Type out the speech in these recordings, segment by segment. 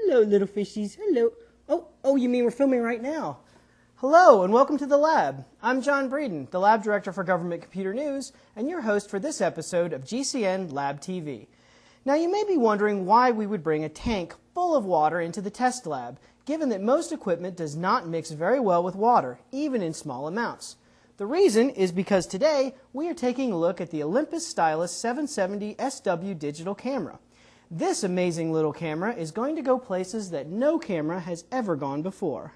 Hello, little fishies. Hello. Oh, you mean we're filming right now? Hello, and welcome to the lab. I'm John Breeden, the Lab Director for Government Computer News, and your host for this episode of GCN Lab TV. Now, you may be wondering why we would bring a tank full of water into the test lab, given that most equipment does not mix very well with water, even in small amounts. The reason is because today we are taking a look at the Olympus Stylus 770 SW digital camera. This amazing little camera is going to go places that no camera has ever gone before.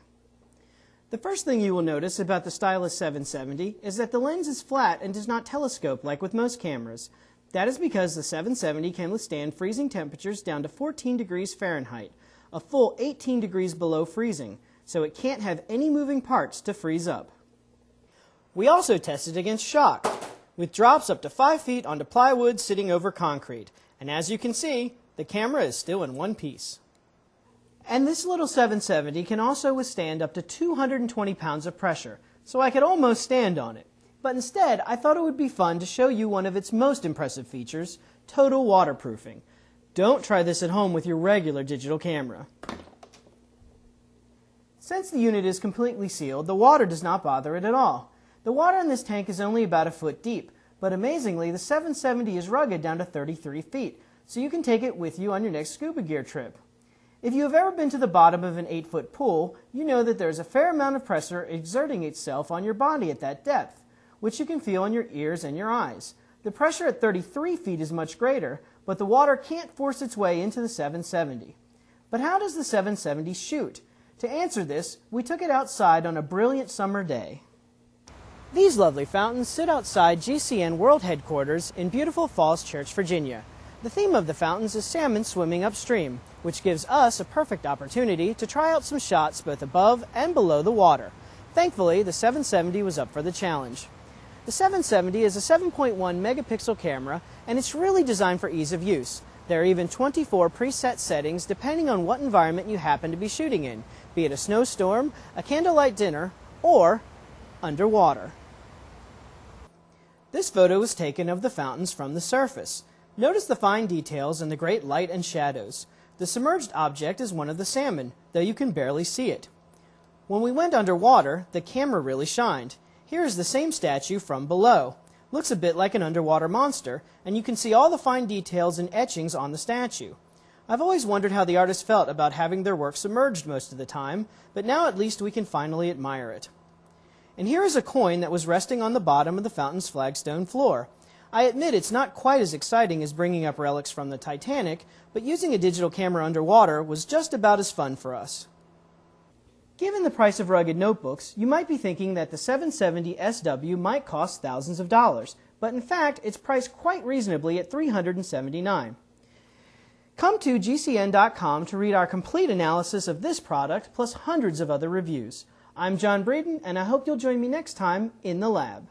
The first thing you will notice about the Stylus 770 is that the lens is flat and does not telescope like with most cameras. That is because the 770 can withstand freezing temperatures down to 14 degrees Fahrenheit, a full 18 degrees below freezing, so it can't have any moving parts to freeze up. We also tested against shock, with drops up to 5 feet onto plywood sitting over concrete, and as you can see, the camera is still in one piece. And this little 770 can also withstand up to 220 pounds of pressure, so I could almost stand on it. But instead, I thought it would be fun to show you one of its most impressive features, total waterproofing. Don't try this at home with your regular digital camera. Since the unit is completely sealed, the water does not bother it at all. The water in this tank is only about a foot deep, but amazingly, the 770 is rugged down to 33 feet, so you can take it with you on your next scuba gear trip. If you have ever been to the bottom of an 8-foot pool, you know that there is a fair amount of pressure exerting itself on your body at that depth, which you can feel in your ears and your eyes. The pressure at 33 feet is much greater, but the water can't force its way into the 770. But how does the 770 shoot? To answer this, we took it outside on a brilliant summer day. These lovely fountains sit outside GCN World Headquarters in beautiful Falls Church, Virginia. The theme of the fountains is salmon swimming upstream, which gives us a perfect opportunity to try out some shots both above and below the water. Thankfully, the 770 was up for the challenge. The 770 is a 7.1 megapixel camera, and it's really designed for ease of use. There are even 24 preset settings depending on what environment you happen to be shooting in, be it a snowstorm, a candlelight dinner, or underwater. This photo was taken of the fountains from the surface. Notice the fine details and the great light and shadows. The submerged object is one of the salmon, though you can barely see it. When we went underwater, the camera really shined. Here is the same statue from below. Looks a bit like an underwater monster, and you can see all the fine details and etchings on the statue. I've always wondered how the artist felt about having their work submerged most of the time, but now at least we can finally admire it. And here is a coin that was resting on the bottom of the fountain's flagstone floor. I admit it's not quite as exciting as bringing up relics from the Titanic, but using a digital camera underwater was just about as fun for us. Given the price of rugged notebooks, you might be thinking that the 770 SW might cost thousands of dollars, but in fact, it's priced quite reasonably at $379. Come to GCN.com to read our complete analysis of this product, plus hundreds of other reviews. I'm John Breeden, and I hope you'll join me next time in the lab.